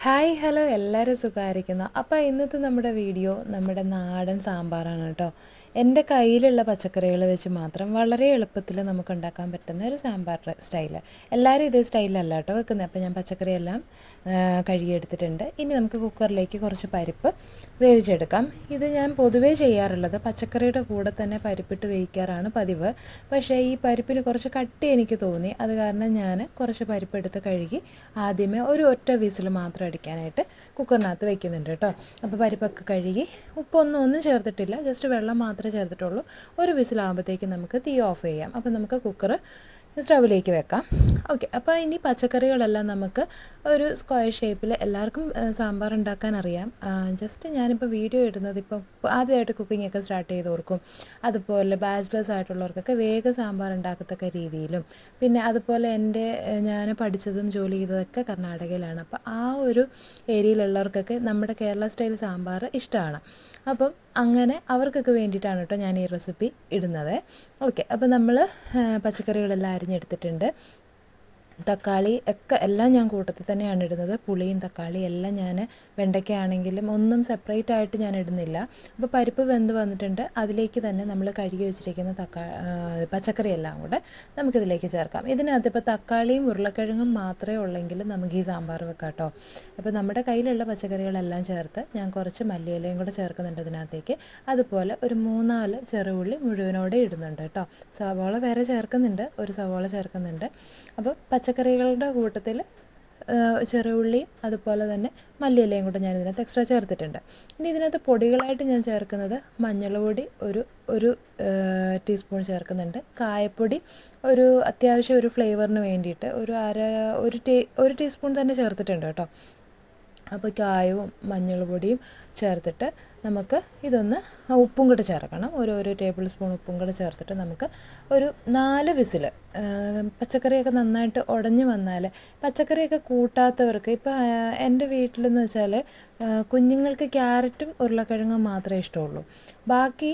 Hi hello എല്ലാവരും സുഖമായിരിക്കുന്നു. അപ്പോൾ ഇന്നത്തെ നമ്മുടെ വീഡിയോ നമ്മുടെ നാടൻ സാമ്പാറാണ് കേട്ടോ. എൻ്റെ കയ്യിലുള്ള പച്ചക്കറികൾ വെച്ച് മാത്രം വളരെ എളുപ്പത്തിൽ നമുക്ക് ഉണ്ടാക്കാൻ പറ്റുന്ന ഒരു സാമ്പാർ സ്റ്റൈല്. എല്ലാവരും ഇതേ സ്റ്റൈലല്ല കേട്ടോ വെക്കുന്നത്. അപ്പോൾ ഞാൻ പച്ചക്കറിയെല്ലാം കഴുകിയെടുത്തിട്ടുണ്ട്. ഇനി നമുക്ക് കുക്കറിലേക്ക് കുറച്ച് പരിപ്പ് വേവിച്ചെടുക്കാം. ഇത് ഞാൻ പൊതുവേ ചെയ്യാറുള്ളത് പച്ചക്കറിയുടെ കൂടെ തന്നെ പരിപ്പിട്ട് വേവിക്കാറാണ് പതിവ്. പക്ഷേ ഈ പരിപ്പിന് കുറച്ച് കട്ടി എനിക്ക് തോന്നി. അത് കാരണം ഞാൻ കുറച്ച് പരിപ്പെടുത്ത് കഴുകി ആദ്യമേ ഒരു ഒറ്റ വിസിൽ മാത്രം അടിക്കാനായിട്ട് കുക്കറിനകത്ത് വെക്കുന്നുണ്ട് കേട്ടോ. അപ്പോൾ പരിപ്പൊക്കെ കഴുകി ഒന്നും ചേർത്തിട്ടില്ല, ജസ്റ്റ് വെള്ളം മാത്രമേ ചേർത്തിട്ടുള്ളൂ. ഒരു വിസിലാകുമ്പോഴത്തേക്കും നമുക്ക് തീ ഓഫ് ചെയ്യാം. അപ്പോൾ നമുക്ക് കുക്കർ സ്റ്റൗവിലേക്ക് വെക്കാം. ഓക്കെ, അപ്പോൾ ഇനി പച്ചക്കറികളെല്ലാം നമുക്ക് ഒരു സ്ക്വയർ ഷേപ്പിൽ എല്ലാവർക്കും സാമ്പാർ ഉണ്ടാക്കാൻ അറിയാം. ജസ്റ്റ് ഞാനിപ്പോൾ വീഡിയോ ഇടുന്നത് ഇപ്പോൾ ആദ്യമായിട്ട് കുക്കിംഗ് ഒക്കെ സ്റ്റാർട്ട് ചെയ്തവർക്കും അതുപോലെ ബാച്ചിലേഴ്സ് ആയിട്ടുള്ളവർക്കൊക്കെ വേഗം സാമ്പാർ ഉണ്ടാക്കത്തക്ക രീതിയിലും, പിന്നെ അതുപോലെ ഞാൻ പഠിച്ചതും ജോലി ചെയ്തതൊക്കെ കർണാടകയിലാണ്. അപ്പോൾ ആ ഒരു ഏരിയയിലുള്ളവർക്കൊക്കെ നമ്മുടെ കേരള സ്റ്റൈൽ സാമ്പാർ ഇഷ്ടമാണ്. അപ്പം അങ്ങനെ അവർക്കൊക്കെ വേണ്ടിയിട്ടാണ് കേട്ടോ ഞാൻ ഈ റെസിപ്പി ഇടുന്നത്. ഓക്കെ, അപ്പോൾ നമ്മൾ പച്ചക്കറികളെല്ലാം അരിഞ്ഞെടുത്തിട്ടുണ്ട്. തക്കാളി ഒക്കെ എല്ലാം ഞാൻ കൂട്ടത്തിൽ തന്നെയാണ് ഇടുന്നത്. പുളിയും തക്കാളി എല്ലാം ഞാൻ വെണ്ടയ്ക്കയാണെങ്കിലും ഒന്നും സെപ്പറേറ്റ് ആയിട്ട് ഞാൻ ഇടുന്നില്ല. അപ്പോൾ പരിപ്പ് വെന്ത് വന്നിട്ടുണ്ട്. അതിലേക്ക് തന്നെ നമ്മൾ കഴുകി വെച്ചിരിക്കുന്ന പച്ചക്കറി എല്ലാം കൂടെ നമുക്കിതിലേക്ക് ചേർക്കാം. ഇതിനകത്ത് ഇപ്പോൾ തക്കാളിയും ഉരുളക്കിഴങ്ങും മാത്രമേ ഉള്ളെങ്കിൽ നമുക്ക് ഈ സാമ്പാർ വെക്കാം കേട്ടോ. അപ്പോൾ നമ്മുടെ കയ്യിലുള്ള പച്ചക്കറികളെല്ലാം ചേർത്ത് ഞാൻ കുറച്ച് മല്ലിയിലയും കൂടെ ചേർക്കുന്നുണ്ട് ഇതിനകത്തേക്ക്. അതുപോലെ ഒരു 3-4 ചെറുള്ളി മുഴുവനോടെ ഇടുന്നുണ്ട് കേട്ടോ. സവാള വേറെ ചേർക്കുന്നുണ്ട്, ഒരു സവാള ചേർക്കുന്നുണ്ട്. അപ്പോൾ പച്ചക്കറികളുടെ കൂട്ടത്തിൽ ചെറുള്ളിയും അതുപോലെ തന്നെ മല്ലിയിലയും കൂടെ ഞാൻ ഇതിനകത്ത് എക്സ്ട്രാ ചേർത്തിട്ടുണ്ട്. ഇനി ഇതിനകത്ത് പൊടികളായിട്ട് ഞാൻ ചേർക്കുന്നത് മഞ്ഞൾപ്പൊടി ഒരു ടീസ്പൂൺ ചേർക്കുന്നുണ്ട്. കായപ്പൊടി അത്യാവശ്യം ഒരു ഫ്ലേവറിന് വേണ്ടിയിട്ട് ഒരു ടീസ്പൂൺ തന്നെ ചേർത്തിട്ടുണ്ട് കേട്ടോ. അപ്പോൾ കായവും മഞ്ഞൾപ്പൊടിയും ചേർത്തിട്ട് നമുക്ക് ഇതൊന്ന് ഉപ്പും കൂടെ ചേർക്കണം. ഒരു ടേബിൾ സ്പൂൺ ഉപ്പും കൂടെ ചേർത്തിട്ട് നമുക്ക് ഒരു 4 വിസിൽ, പച്ചക്കറിയൊക്കെ നന്നായിട്ട് ഉടഞ്ഞു വന്നാൽ, പച്ചക്കറിയൊക്കെ കൂട്ടാത്തവർക്ക് ഇപ്പോൾ എൻ്റെ വീട്ടിലെന്ന് വെച്ചാൽ കുഞ്ഞുങ്ങൾക്ക് ക്യാരറ്റും ഉരുളക്കിഴങ്ങും മാത്രമേ ഇഷ്ടമുള്ളൂ. ബാക്കി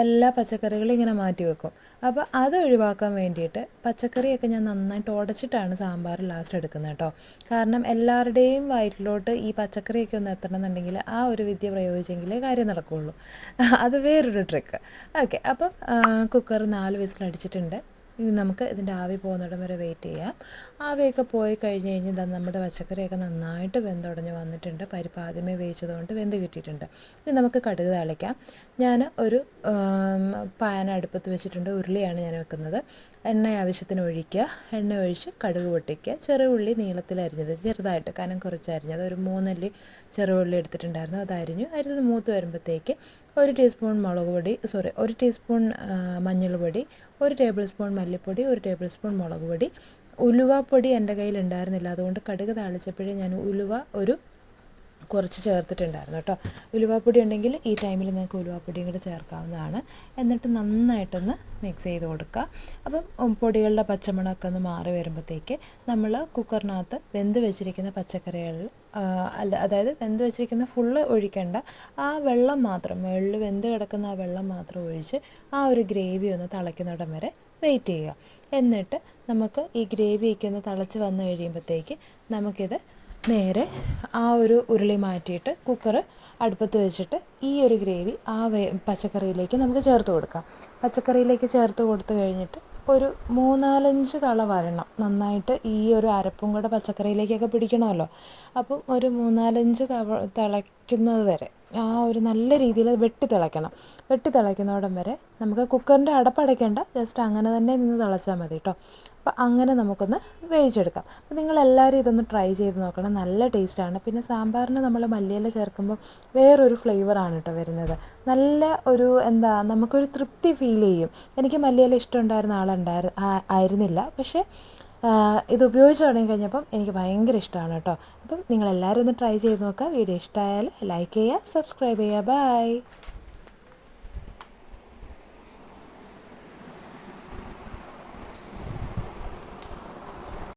എല്ലാ പച്ചക്കറികളും ഇങ്ങനെ മാറ്റി വെക്കും. അപ്പോൾ അത് ഒഴിവാക്കാൻ വേണ്ടിയിട്ട് പച്ചക്കറിയൊക്കെ ഞാൻ നന്നായിട്ട് ഉടച്ചിട്ടാണ് സാമ്പാർ ലാസ്റ്റ് എടുക്കുന്നത് കേട്ടോ. കാരണം എല്ലാവരുടെയും വയറ്റിലോട്ട് ഈ പച്ചക്കറിയൊക്കെ ഒന്ന് എത്തണമെന്നുണ്ടെങ്കിൽ ആ ഒരു വിദ്യ പ്രയോഗിച്ചെങ്കിലേ കാര്യം നടക്കുകയുള്ളൂ. അത് വേറൊരു ട്രിക്ക്. ഓക്കെ, അപ്പം കുക്കർ 4 വിസിൽ അടിച്ചിട്ടുണ്ട്. ഇനി നമുക്ക് ഇതിൻ്റെ ആവി പോകുന്നിടം വരെ വെയിറ്റ് ചെയ്യാം. ആവിയൊക്കെ പോയി കഴിഞ്ഞ് നമ്മുടെ പച്ചക്കറിയൊക്കെ നന്നായിട്ട് വെന്തുടഞ്ഞ് വന്നിട്ടുണ്ട്. പരിപ്പ് ആദ്യമേ വേവിച്ചതുകൊണ്ട് വെന്ത് കിട്ടിയിട്ടുണ്ട്. ഇനി നമുക്ക് കടുക് താളിക്കാം. ഞാൻ ഒരു പാൻ അടുപ്പത്ത് വെച്ചിട്ടുണ്ട്. ഉരുളിയാണ് ഞാൻ വെക്കുന്നത്. എണ്ണ ആവശ്യത്തിന് ഒഴിക്കുക. എണ്ണ ഒഴിച്ച് കടുക് പൊട്ടിക്കുക. ചെറുള്ളി നീളത്തിൽ അരിഞ്ഞത്, ചെറുതായിട്ട് കനം കുറച്ച് അരിഞ്ഞത്, ഒരു 3 അല്ലി ചെറുള്ളി എടുത്തിട്ടുണ്ടായിരുന്നു. അത് അരിഞ്ഞത് മൂത്ത് വരുമ്പോഴത്തേക്ക് ഒരു ടീസ്പൂൺ ഒരു ടീസ്പൂൺ മഞ്ഞൾപ്പൊടി, 1 ടേബിൾ സ്പൂൺ മല്ലിപ്പൊടി, 1 ടേബിൾ സ്പൂൺ മുളക് പൊടി. ഉലുവാപ്പൊടി എൻ്റെ കയ്യിൽ ഉണ്ടായിരുന്നില്ല, അതുകൊണ്ട് കടുക് താളിച്ചപ്പോഴേ ഞാൻ ഉലുവ കുറച്ച് ചേർത്തിട്ടുണ്ടായിരുന്നു കേട്ടോ. ഉലുവാപ്പൊടി ഉണ്ടെങ്കിൽ ഈ ടൈമിൽ നിങ്ങൾക്ക് ഉലുവാപ്പൊടിയും കൂടെ ചേർക്കാവുന്നതാണ്. എന്നിട്ട് നന്നായിട്ടൊന്ന് മിക്സ് ചെയ്ത് കൊടുക്കുക. അപ്പം പൊടികളുടെ പച്ചമണമൊക്കെ ഒന്ന് മാറി വരുമ്പോഴത്തേക്ക് നമ്മൾ കുക്കറിനകത്ത് വെന്ത് വെച്ചിരിക്കുന്ന പച്ചക്കറികൾ, അതായത് വെന്ത് വെച്ചിരിക്കുന്ന ഫുള്ള് ഒഴിക്കേണ്ട, ആ വെള്ളം മാത്രം, മുകളിൽ വെന്ത് കിടക്കുന്ന ആ വെള്ളം മാത്രം ഒഴിച്ച് ആ ഒരു ഗ്രേവി ഒന്ന് തിളയ്ക്കുന്നിടം വരെ വെയിറ്റ് ചെയ്യുക. എന്നിട്ട് നമുക്ക് ഈ ഗ്രേവിയൊക്കെ ഒന്ന് തിളച്ച് വന്നു കഴിയുമ്പോഴത്തേക്ക് നമുക്കിത് നേരെ ആ ഒരു ഉരുളി മാറ്റിയിട്ട് കുക്കർ അടുപ്പത്ത് വെച്ചിട്ട് ഈ ഒരു ഗ്രേവി പച്ചക്കറിയിലേക്ക് നമുക്ക് ചേർത്ത് കൊടുക്കാം. പച്ചക്കറിയിലേക്ക് ചേർത്ത് കൊടുത്തു കഴിഞ്ഞിട്ട് ഒരു 3-4 തള വരണം. നന്നായിട്ട് ഈ ഒരു അരപ്പും കൂടെ പച്ചക്കറിയിലേക്കൊക്കെ പിടിക്കണമല്ലോ. അപ്പം ഒരു 3-4 തിളയ്ക്കുന്നത് വരെ ആ ഒരു നല്ല രീതിയിൽ വെട്ടി തിളയ്ക്കുന്നവിടം വരെ നമുക്ക് കുക്കറിൻ്റെ അടപ്പടയ്ക്കേണ്ട, ജസ്റ്റ് അങ്ങനെ തന്നെ നിന്ന് തിളച്ചാൽ മതി കേട്ടോ. അപ്പോൾ അങ്ങനെ നമുക്കൊന്ന് വേവിച്ചെടുക്കാം. അപ്പോൾ നിങ്ങളെല്ലാവരും ഇതൊന്ന് ട്രൈ ചെയ്ത് നോക്കണം, നല്ല ടേസ്റ്റാണ്. പിന്നെ സാമ്പാറിന് നമ്മൾ മല്ലിയില ചേർക്കുമ്പോൾ വേറൊരു ഫ്ലേവറാണ് കേട്ടോ വരുന്നത്. നല്ല നമുക്കൊരു തൃപ്തി ഫീൽ ചെയ്യും. എനിക്ക് മല്ലിയില ഇഷ്ടമുണ്ടായിരുന്ന ആയിരുന്നില്ല, പക്ഷേ ഇത് ഉപയോഗിച്ച് തുടങ്ങി കഴിഞ്ഞപ്പം എനിക്ക് ഭയങ്കര ഇഷ്ടമാണ് കേട്ടോ. അപ്പം നിങ്ങളെല്ലാവരും ഒന്ന് ട്രൈ ചെയ്ത് നോക്കുക. വീഡിയോ ഇഷ്ടമായാൽ ലൈക്ക് ചെയ്യുക, സബ്സ്ക്രൈബ് ചെയ്യുക. ബൈ.